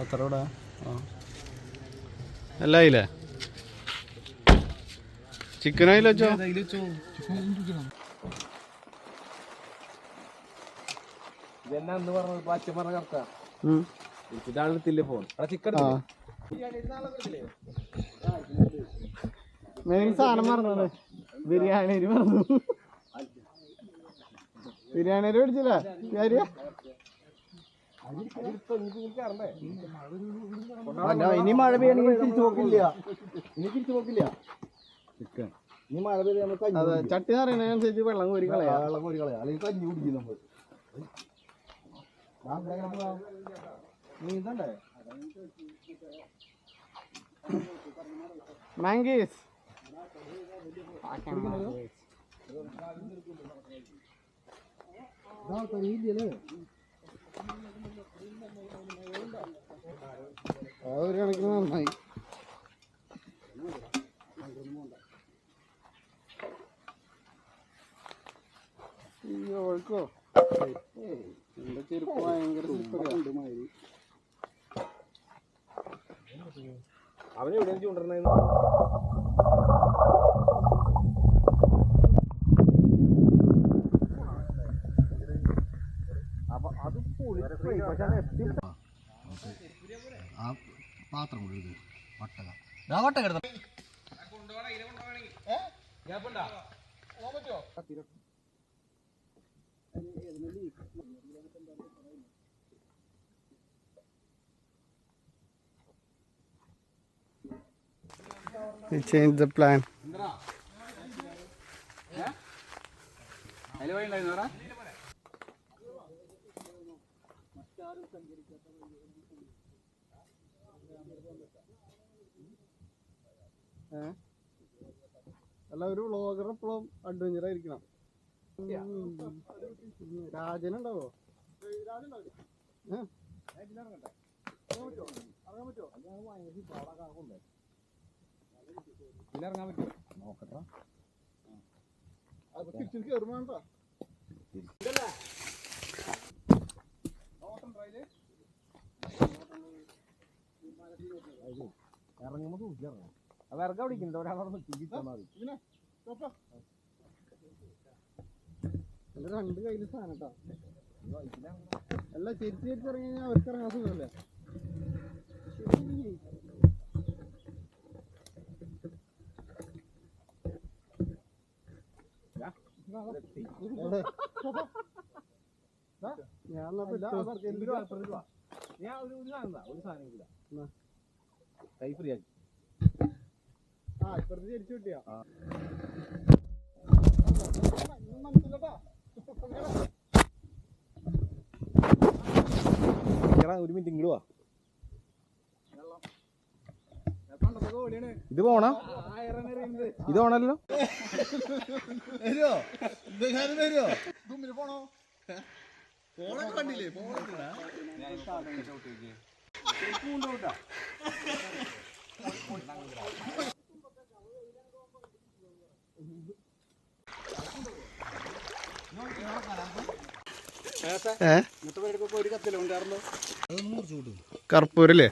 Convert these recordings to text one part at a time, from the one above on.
അത്രൂടെ എല്ലാം ആയില്ലേ? ചിക്കൻ ആയില്ലോ വെച്ചോ. മെയിൻ സാധനം മറന്നത് ബിരിയാണി മറന്നു. ബിരിയാണി മേടിച്ചില്ല കാര്യം. ഇനി മഴ പെയ്യണെങ്കിൽ തിരിച്ചു പോക്കില്ല. ചിക്കൻ ഇനി മഴ പെയ്ത് നമ്മൾ ചട്ടി നിറയുന്നതിനനുസരിച്ച് വെള്ളം കോരി കളയാ. അല്ലെങ്കിൽ കഞ്ഞി കുടിക്കും നമ്മൾ. നീന്തണ്ടേ മാങ്കീസ് ഒരു കണക്കിന് നന്നായി. ഒഴുക്കോ എന്റെ ചെരുപ്പ് ഭയങ്കര അവനെവിടെ ചൂണ്ടണ അപ്പൊ അത് ആ പാത്രം കൂടി വട്ടക We changed the plan. അല്ല ഒരു വ്ളോഗർ എപ്പോഴും അഡ്വഞ്ചർ ആയിരിക്കണം. രാജനുണ്ടാവോ? ഇറങ്ങാൻ പറ്റുമോ നോക്കട്ടെ. തിരിച്ചു കയറും വേണ്ട. ഇറങ്ങുമ്പോ ഇറങ്ങാം. അത് ഇറങ്ങാൻ വിളിക്കുന്നുണ്ട് ഒരാളോട് എന്റെ രണ്ട് കയ്യില് സാധനം കേട്ടോ. അല്ല തിരിച്ചിറങ്ങി കഴിഞ്ഞാൽ അവർക്ക് ഇറങ്ങാൻ സുഖമല്ലേ. ഇപ്പുറത്ത് തിരിച്ചു കിട്ടിയാ ഒരു മിനിറ്റ് ഇങ്ങോട്ട്. ഇത് പോണോ? ഇത് പോണല്ലോ. പോണോ കണ്ടില്ലേ? കർപ്പൂരല്ലേ?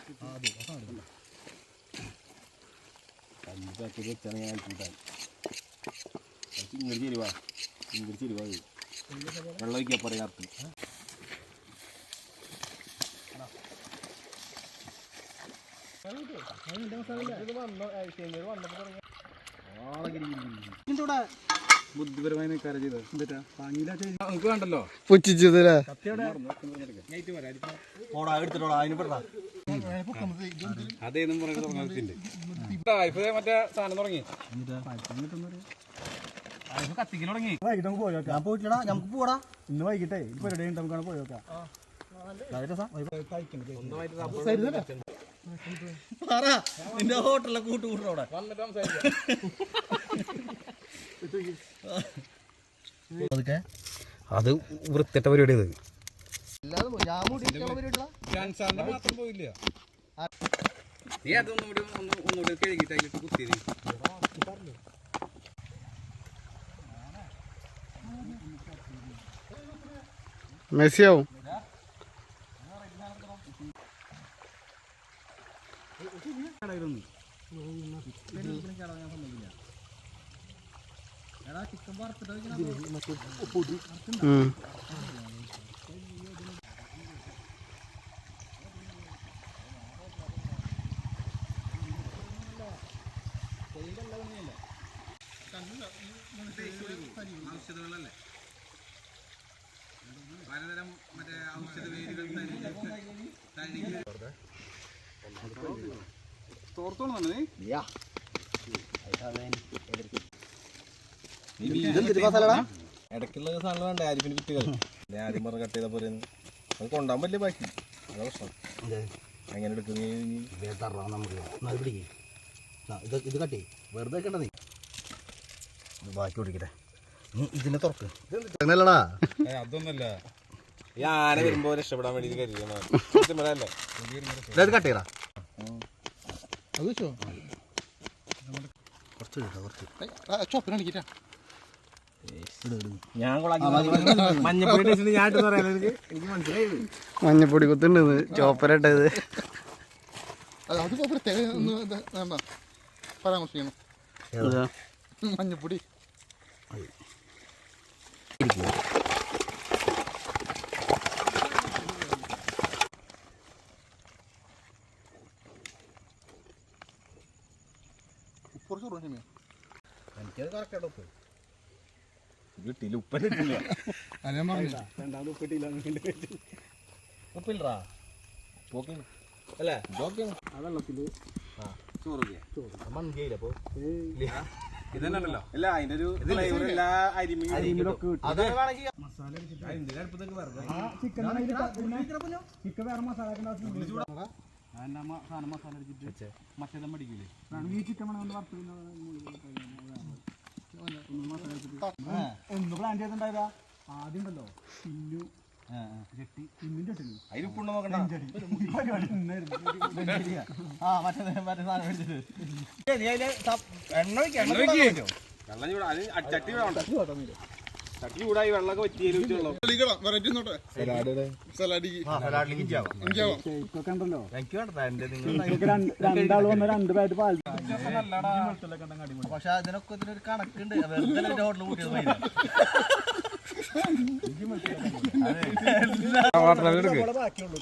വെള്ളം ഒഴിക്കാ പറയാത്ത ബുദ്ധിപരമായി നിൽക്കാറ് ചെയ്തത് നമുക്ക് വേണ്ടല്ലോ പുച്ഛിച്ചതല്ലേ. അതേന്നും പറയുന്നത് മറ്റേ സാധനം തുടങ്ങി കത്തിക്കൽ തുടങ്ങി. ഞാൻ പോയിട്ടാ നമുക്ക് പോടാ. ഇന്ന് വൈകിട്ടേ പരിപാടി നമുക്കാണ് പോയോക്കാം. നിന്റെ ഹോട്ടലിലെ കൂട്ടുകൂട്ടോടെ അത് വൃത്തിട്ട പരിപാടി. മാത്രം പോയില്ല. ഒന്നുകൂടി കഴുകിട്ട് അതിലിട്ട് കുത്തിയത് മെസ്സിയാവും. ഔഷധങ്ങളല്ലേ പലതരം മറ്റേ ഔഷധ വേരുകൾ ഇടയ്ക്കുള്ള സാധനം വേണ്ട ആരിപ്പിന് വിറ്റുകൾ ഞാൻ ആദ്യം പറഞ്ഞ കട്ട് ചെയ്ത പോലെ അത് കൊണ്ടാൻ പറ്റില്ല ബാക്കി അതാ പ്രശ്നം എങ്ങനെ എടുക്കുന്ന ഇത് കട്ടി വെറുതെ കണ്ട നീ ബാക്കി കുടിക്കട്ടെ നീ ഇതിനെ തുറക്ക് അതൊന്നല്ല ഈ ആന വരുമ്പോ രക്ഷപ്പെടാൻ വേണ്ടി കരുതല്ലേ കട്ട് ചെയ്യടാ അത് വെച്ചോ കുറച്ച് ചോപ്പിനടിക്കിട്ടാ മഞ്ഞപ്പൊടി കുത്തുണ്ടെന്ന് ചോപ്പരട്ടത് അതിപ്പോ പ്രത്യേകം പരാമർശിക്കണം മഞ്ഞപ്പൊടി എനിക്കത് കറക്റ്റായിട്ട് ഉപ്പ് കിട്ടിയില്ല ഉപ്പില്ല രണ്ടാമത് ഉപ്പിട്ടില്ല ഉപ്പില്ലറാ അല്ലേ ആ വെള്ളത്തില് ചോറ് മന്തിയില്ല അപ്പൊ ഇതന്നല്ലോ അല്ല അതിന്റെ ഒരു ഫ്ലേവർ എല്ലാ അരിമിലൊക്കെ മസാല അടിച്ചിട്ട് മറ്റേതും പഠിക്കൂലേ ഈ ചിക്കൻ ഒന്ന് പ്ലാൻ ചെയ്തിട്ടുണ്ടായതാ ആദ്യം ഉണ്ടല്ലോ പിന്നു ചെട്ടി പിന്നിന്റെ അതിലുപ്പുണ്ടോ നോക്കണ്ട ചട്ടി ചൂടായി വെള്ളമൊക്കെ പറ്റിയല്ലോ രണ്ടാൾ വന്ന 2 പാക്കറ്റ് പാൽ പക്ഷെ അതിനൊക്കെ ഇതിനൊരു കണക്കുണ്ട് വെറുതെ ഹോട്ടൽ കൂട്ടിയത് ബാക്കിയുള്ളൂ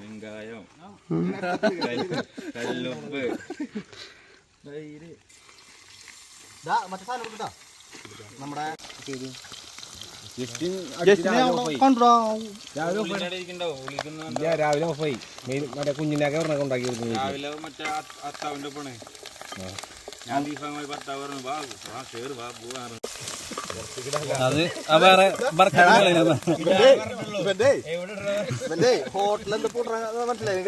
വെങ്കായം കല്ലുപ്പ് മറ്റേ സാധനം കൊടുത്താ നമ്മുടെ രാവിലെ ഓഫായി മറ്റേ കുഞ്ഞിനാക്കെ പറഞ്ഞ ഉണ്ടാക്കി രാവിലെ മറ്റേ അത്താവിന്റെ പണേ ഞാൻ ദീപമായി ഭർത്താവ് പറഞ്ഞു ബാബു ആ കേറ് ബാബു ഹോട്ടലിൽ എന്താ പൂട്ട മനസ്സിലായി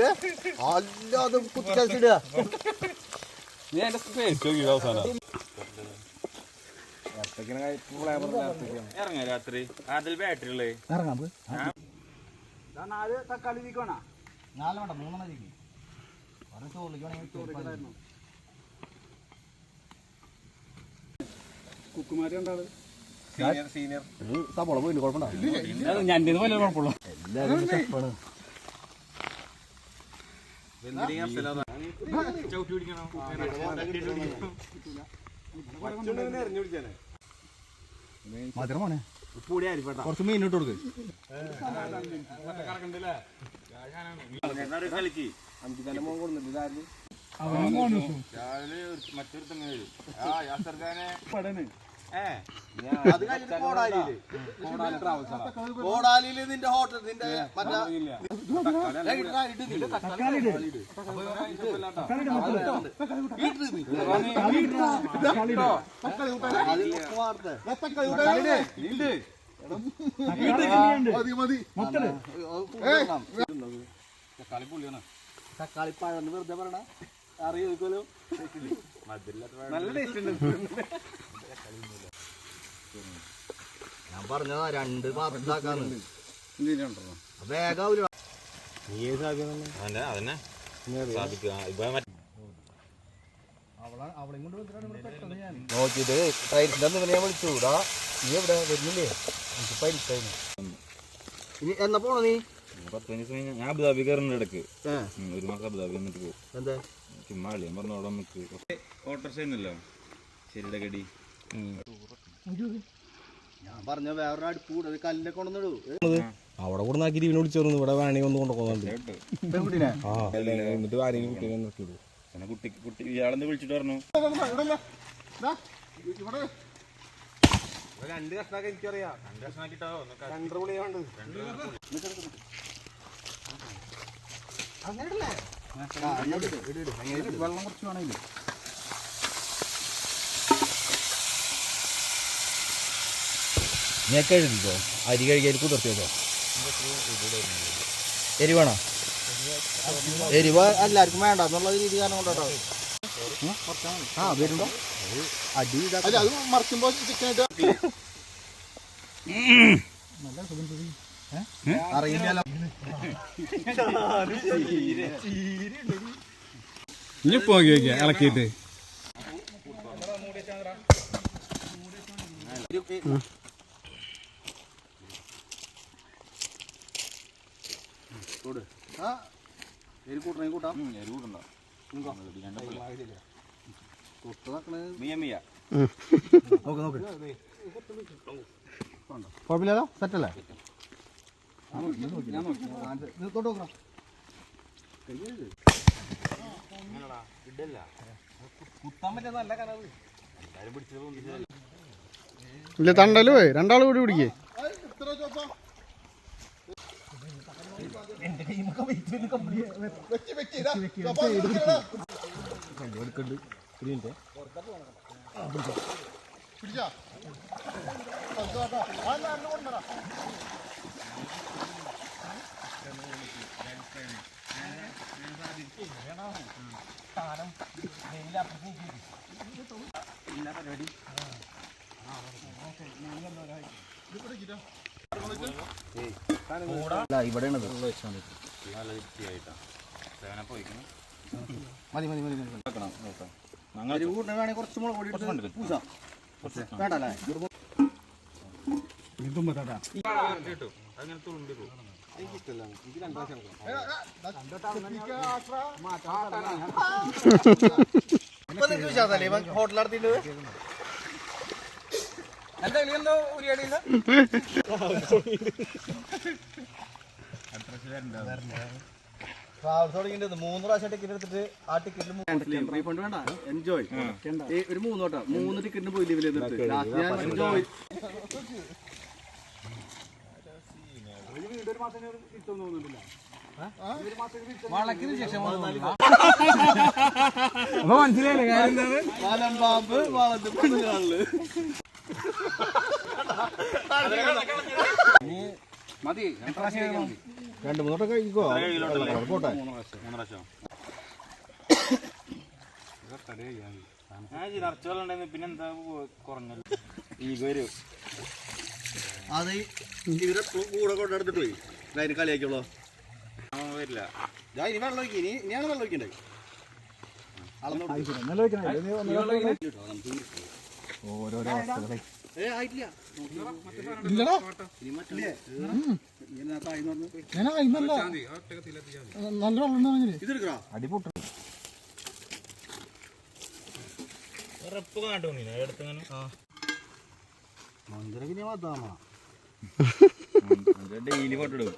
അല്ലാതെ കുത്തിച്ചിടുക ഇറങ്ങ രാത്രി അതിൽ ബാറ്ററി ഉള്ളേ ഇറങ്ങാം 4 തക്കാളി നീക്കണ 4 വേണ്ട 3 മതി ചോറിലേക്ക് കുക്കുമാരി ഉണ്ടാവും സീനിയർ സപ്പോള പോയില്ല കുഴപ്പമുണ്ടോ ഞാൻ പോലെ കുഴപ്പമുള്ളൂ എല്ലാവരും ഷെഫാണ് ചവിട്ടി പിടിക്കണോ മധുരമാണ് കുറച്ച് മീൻ ഇട്ട് കൊടുക്ക് കളിക്ക് മറ്റൊരു തന്നെ വരും കോടാലിയില് നിന്റെ ഹോട്ടൽ നിന്റെ തക്കാളി പഴം വെറുതെ പറയണ അറിയിക്കോലോ നല്ല ടേസ്റ്റ് ഉണ്ട്. ഞാൻ പറഞ്ഞതാ 2 പാത്രത്തിലാക്കാന്ന് വേഗാവൂല. അതന്നെ നോക്കിയിട്ട് ടൈൽസിന്റെ അന്ന് ഞാൻ വിളിച്ചു. നീ എവിടെ വരുന്നില്ലേ? എനിക്ക് പരിക്കായിരുന്നു. ഇനി എന്നാ പോണോ നീ? 10 ദിവസം കഴിഞ്ഞാൽ ഞാൻ അബുദാബി കയറുന്ന ഇടക്ക് 1 മാസം അബുദാബി വന്നിട്ട് പോകും. എന്താ ചുമ്മാ ഞാൻ പറഞ്ഞു അവിടെ നമുക്ക് ഓട്ടർഷല്ലോ ശരിയുടെ കടി. ഞാൻ പറഞ്ഞ വേറൊരു അടുപ്പ് കൂടെ കല്ലൊക്കെ കൊണ്ടുവന്നിടൂ. അവിടെ കൂടെ നാക്കി ഇവനെ വിളിച്ചോന്നു ഇവിടെ വേണമെങ്കിൽ ഒന്ന് കൊണ്ടുപോകുന്നുണ്ട്. എന്നിട്ട് ആരെങ്കിലും കുട്ടീനെ നിർത്തിയിടും. പിന്നെ കുട്ടി ഇയാളെന്ന് വിളിച്ചിട്ട് പറഞ്ഞു 2 കഷ്ണമൊക്കെ എനിക്കറിയാം. 2 കഷ്ണാക്കിട്ടോ 2 പുളിയാണ്ട് വെള്ളം കുറച്ച് വേണമെങ്കിൽ ഞാൻ കഴുകിക്കോ. അരി കഴുകിയാൽ കുതിർത്തി വെച്ചോ. എരിവാണോ? എരിവ് എല്ലാവർക്കും വേണ്ട എന്നുള്ള രീതി കാരണം കൊണ്ടോ. വരുമ്പോ അടി അത് മറിക്കുമ്പോ ചിക്കനായിട്ട് അറിയില്ലല്ലോ. ഇനിയിപ്പോ ഇളക്കിയിട്ട് കൂട്ടാം. കുഴപ്പമില്ലല്ലോ. സെറ്റല്ലേ? ഇല്ല തണ്ടല് പോയി 2 ആൾ കൂടി പിടിക്കേ. ഇവിടെയാണ് മതി മതി മതി വേണമെങ്കിൽ കുറച്ച് മുളക് പൊടി പൂസാം. വേണ്ടല്ലേ? ഹോട്ടൽ നടത്തിയിട്ട് തുടങ്ങിയിട്ട് 3 പ്രാവശ്യം ടിക്കറ്റ് എടുത്തിട്ട് ആ ടിക്കറ്റിൽ റീഫണ്ട് വേണ്ട. എൻജോയ് ഒരു 3 വട്ടം 3 ടിക്കറ്റിന് പോയി ലീവിൽ എൻജോയ്. വളക്കിന് ശേഷം മനസ്സിലായില്ലേ കാലം പാമ്പ് വളത്ത് പെണ്ണുകാളില് മതി. 2-3 വട്ടം കഴിക്കോ പോട്ടെ. 3 പ്രാവശ്യം പിന്നെന്താ കുറഞ്ഞല്ലോ ഈഗോ വരും. അത് ഇവരെ കൂടെ കൊണ്ടെടുത്തിട്ട് പോയി കാര്യം കളിയാക്കിയുള്ളോ വരില്ല. ഞാൻ ഇനി വെള്ളം ഒഴിക്കും. ഇനിയാണ് വെള്ളം ഒഴിക്കണ്ടേ? ഓരോരോ അവസ്ഥകളെ ആയിട്ടില്ല. അടിപൊട്ട ഡെയിലി ഫോട്ടോ എടുക്കും.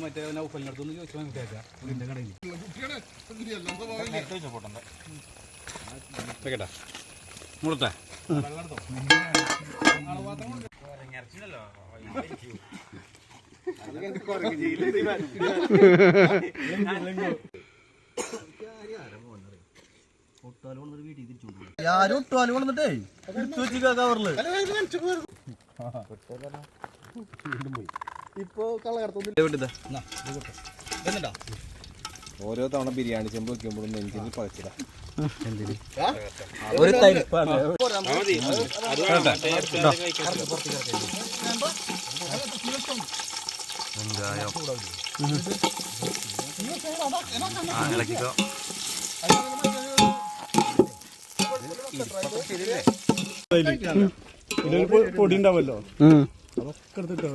മറ്റേ നൗഫലിനടുത്തൊന്ന് ചോദിച്ചു മനസ്സിലാക്കാം. കേട്ടാ മുളട്ടെ ആരും ഒട്ടുപാല് കൊണ്ടിട്ടേ കവറില് ഇപ്പൊ കളയർത്തൊന്നില്ല. ഓരോ തവണ ബിരിയാണി ചെമ്പ് വെക്കുമ്പോഴും നെഞ്ചിൽ പഴച്ചില്ല. ഒരു തരിപ്പാണ്. വെങ്കായം ഇളക്കിക്കോ. പൊടി ഉണ്ടാവല്ലോ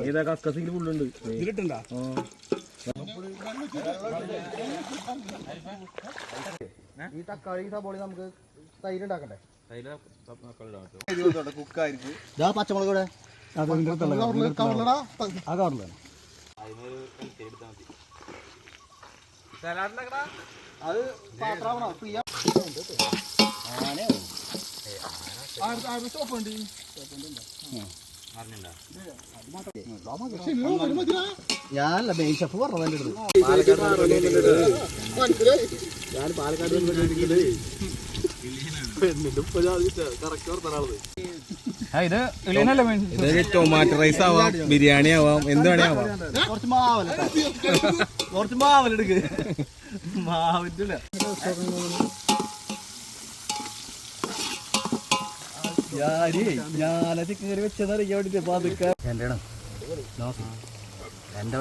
ഇതാ കസ്കസിൽ ഫുള്ളുണ്ട്. ഇതിലിട്ടുണ്ടാ ഈ തക്കാളി സബോളി നമുക്ക് തൈര് ഉണ്ടാക്കണ്ടേ? കുക്കായിരിക്കും. ഇതാ പച്ചമുളക് ഇവിടെ ആ കവറിലാണ് അത് പാത്രാവണോ ഫ്രീ ഞാനല്ല മെയിൻ ഷെഫ് പറഞ്ഞത് എൻ്റെ അടുത്ത്. ഞാൻ പാലക്കാട് ഇത് ടൊമാറ്റോ റൈസ് ആവാം, ബിരിയാണി ആവാം, എന്ത് വേണേ ആവാം. കുറച്ച് മാവലെടുക്ക്. മാവില്ല ഞാനത് കയറി വെച്ചതറിയാൻ വേണ്ടിട്ട് പാതുക്ക എൻ്റെ എൻ്റെ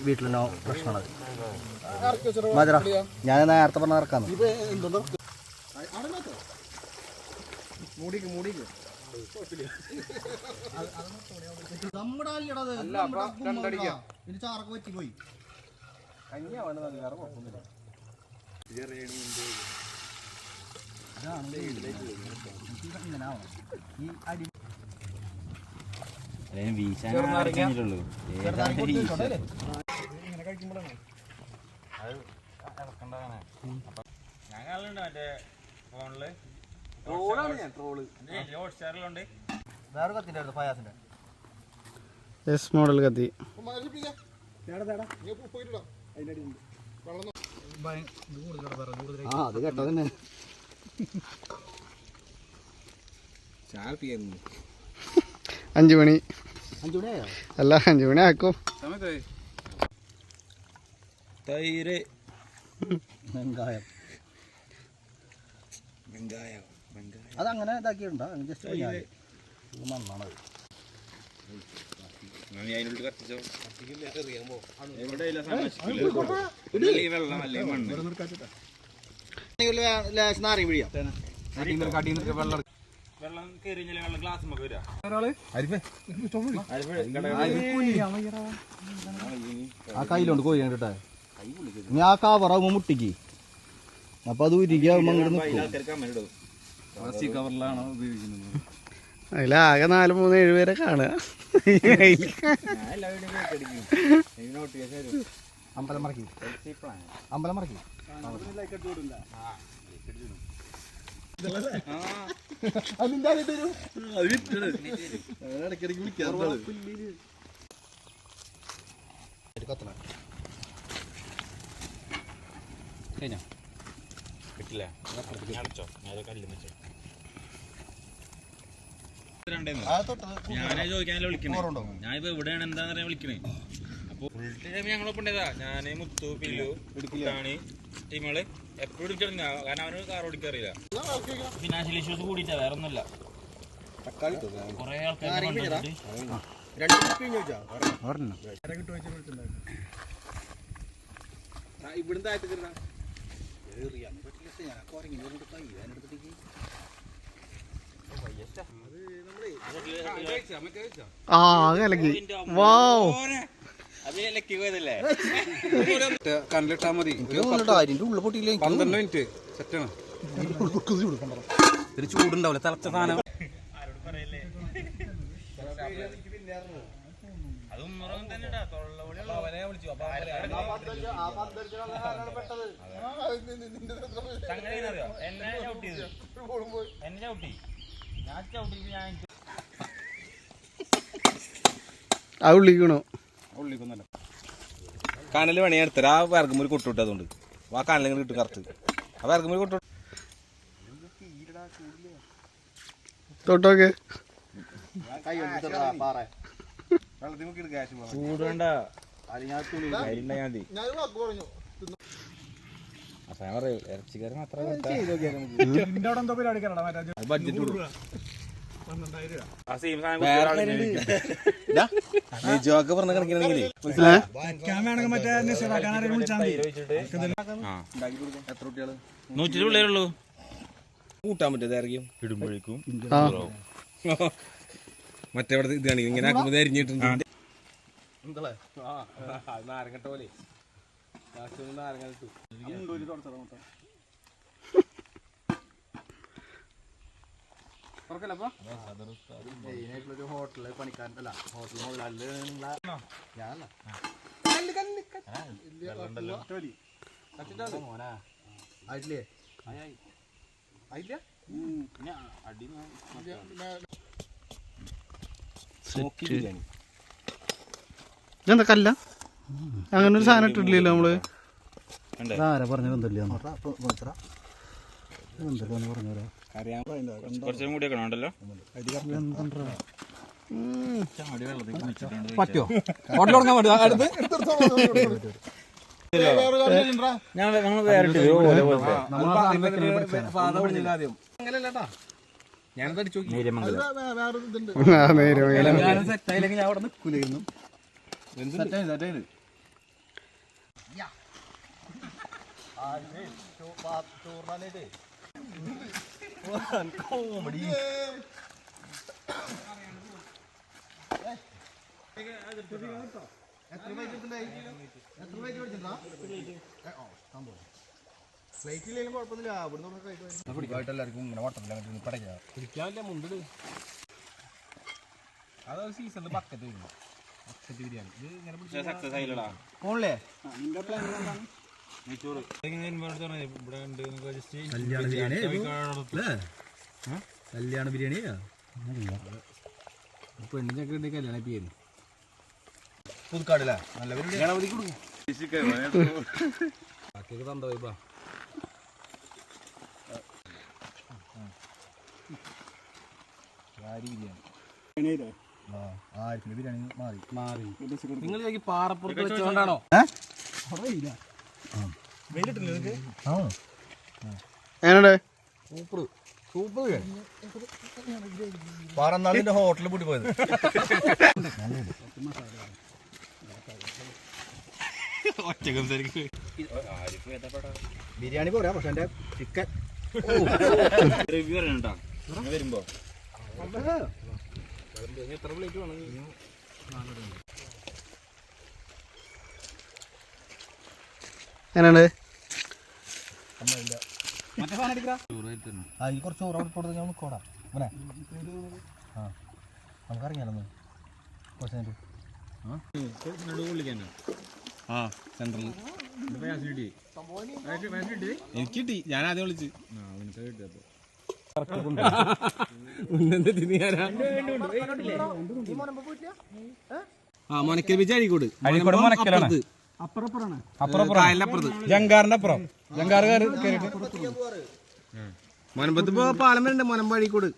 വീട്ടിൽ നോ പ്രശ്നമാണത്. മധുര ഞാൻ നേരത്തെ പറഞ്ഞ ഇറക്കാന്ന്. ചാറൊക്കെ പറ്റി പോയി. ഞങ്ങളുണ്ട് മറ്റേ ഫോണില് ഹോട്ട്സ്റ്റാറിലുണ്ട്. വേറെ കത്തിൻ്റെ അടുത്ത് ഫയാസിന്റെ എസ് മോഡൽ കത്തി ആ അത് കേട്ടോ തന്നെ. 5 മണി 5 മണിയായോ? അല്ല 5 മണി ആക്കും. തൈര് വെങ്കായം അതങ്ങനെ ഇതാക്കിയിട്ടുണ്ടോ? ജസ്റ്റ് നന്നാണത്. ലേശം നാരങ്ങ പിഴിയാം. വെള്ളം കയറി വെള്ളം ഗ്ലാസ് വരാ. ആ കയ്യിലോണ്ട് കോഴി കണ്ടിട്ടെ നീ ആ കവറാകുമ്പോ മുട്ടിക്ക്. അപ്പൊ അത് ഉരുകിയാകുമ്പോ അങ്ങോട്ട് നിൽക്കും. കവറിലാണോ ഉപയോഗിക്കുന്നത്? അതിലാകെ 4, 3, 7 പേരെ കാണുക. അമ്പലം മറക്കി അമ്പലം മറക്കി ഇടയ്ക്കിടയ്ക്ക് വിളിക്കാറുണ്ട്. കിട്ടില്ല അടച്ചോ. ഞാനേ ചോദിക്കാനല്ലേ വിളിക്കണേ. ഞാനിപ്പോ എവിടെയാണ് എന്താന്ന് പറയാൻ വിളിക്കണേ. അപ്പൊ ഫുൾ ടൈം ഞങ്ങളൊപ്പം ഉണ്ടേതാ. ഞാന് മുത്തു പില്ലു ഇടുക്കിലാണ് ടീമുകള് എപ്പോഴും ഇടിച്ചിടുന്ന. കാരണം അവന് കാർ ഓടിക്കറിയില്ല. ഫിനാൻഷ്യൽ ഇഷ്യൂസ് കൂടിയിട്ടാ, വേറെ ഒന്നുമില്ല. കൊറേ ആൾക്കാർ ഇവിടുന്ന് കലക്കി. വാവ് കണ്ടിട്ടാ മതി. അതിന്റെ ഉള്ളിൽ പൊട്ടിയില്ല. 12 മിനിറ്റ് സെറ്റാണ്. ഒരു ചൂടുണ്ടാവില്ല തിളച്ച സാധനം. ആ ഉള്ളിക്കണോ? ഉള്ളിക്കൊന്നല്ല, കനല് പണി എടുത്തരാ. ആ വിറകുമ്പൊരു കൊട്ടുവിട്ട് അതുകൊണ്ട് ആ കനലിങ്ങനെ കിട്ടും കറക്റ്റ്. ആ വിറകുമ്പൊരു കൊട്ടു തൊട്ടോക്കെ ചൂടണ്ട. ഇറച്ചിക്കാരൻ മാത്രമേ ബഡ്ജറ്റ് ആ സെയിം സാധനം നിജമൊക്കെ പറഞ്ഞ കണക്കിനാണെങ്കിലേ എത്ര കുട്ടികള് 100 പിള്ളേരുള്ളൂ കൂട്ടാൻ പറ്റും ഇടുമ്പോഴേക്കും ആ മറ്റേ ഇത് കാണിക്കും ഇങ്ങനെ ആക്കുമ്പോൾ അരിഞ്ഞിട്ടുണ്ട് എന്തല്ലേ നാരങ്ങട്ട പോലെ നാരങ്ങ ഇട്ടു മെയിനായിട്ടുള്ളൊരു ഹോട്ടലിലെ പണിക്കാരൻ അല്ല ഹോട്ടൽ മുതലാളി ഞാനല്ല മോനാ ആയിട്ടില്ലേ ആയില്ല ഇതെന്താ കല്ല അങ്ങനെ ഒരു സാധനം ഇട്ടിട്ടില്ലല്ലോ നമ്മള് ആരാ പറഞ്ഞത് എന്തല്ലേ എന്തെല്ലാം പറഞ്ഞോരാ കുറച്ചും കൂടി ഒക്കെ ഉണ്ടല്ലോ പറ്റോ ഹോട്ടൽ തുടങ്ങാൻ പറ്റുമോ അടുത്ത് ആ നേരെ സെറ്റായില്ലെങ്കിൽ ഞാൻ അവിടെ നിൽക്കൂലായിരുന്നു കോമഡി ഫ്ലൈറ്റില്ലെങ്കിലും കുഴപ്പമൊന്നുമില്ല അവിടുന്ന് എല്ലാവർക്കും ഇങ്ങനെ വട്ടത്തില്ല പടയ്ക്കാം കുടിക്കാനില്ല മുണ്ടിട് അതൊരു സീസണിൽ ബക്കറ്റ് വരുന്നു ബക്കറ്റ് ബിരിയാണി ഇത് ഇങ്ങനെ സക്സസ് ആയില്ലടാ ഫോണില്ലേ കല്യാണ ബിരിയാണിയാ പെണ്ണിനൊക്കെ ഉണ്ട് കല്യാണ ബിരിയാണി പുതുക്കാടല്ലേ നല്ല ബിരിയാണി ബാക്കിയൊക്കെ തന്തോയി ബാ ബിരിയാണി ആയിരത്തിന്റെ ബിരിയാണി മാറി നിങ്ങൾ പാറപ്പുറത്ത് വെച്ചുകൊണ്ടാണോ എങ്ങനെ സൂപ്പർ സൂപ്പർ പാറന്നാളിന്റെ ഹോട്ടലിൽ പൂട്ടി പോയത് ബിരിയാണി പോരാ പക്ഷെ എന്റെ ചിക്കൻ റിവ്യൂ പറയണ്ടാ വരുമ്പോ എത്ര പ്ലേറ്റ് വേണം എങ്ങനെയുണ്ട് മറ്റേ സാധനം എടുക്കടാ ആ ഈ കുറച്ച് ചോറ് കൊടുത്ത് ഞാൻ നിൽക്കോടാ അവനെ ആ നമുക്കറിയാലോ കുറച്ച് വിളിക്കാനാ ആ സെൻട്രൽ എനിക്ക് കിട്ടി ഞാൻ ആദ്യം വിളിച്ച് ആ മനക്കൽ ബീച്ച് അഴീക്കോട് മനക്കലാണ് അപ്പുറത്ത് ജങ്കാറിന്റെ അപ്പുറം ജങ്കാറുകാർ മനമ്പത്ത് ഇപ്പൊ പാലം വരുന്നുണ്ട് മനമ്പ് അഴീക്കോട്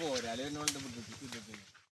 പോരാ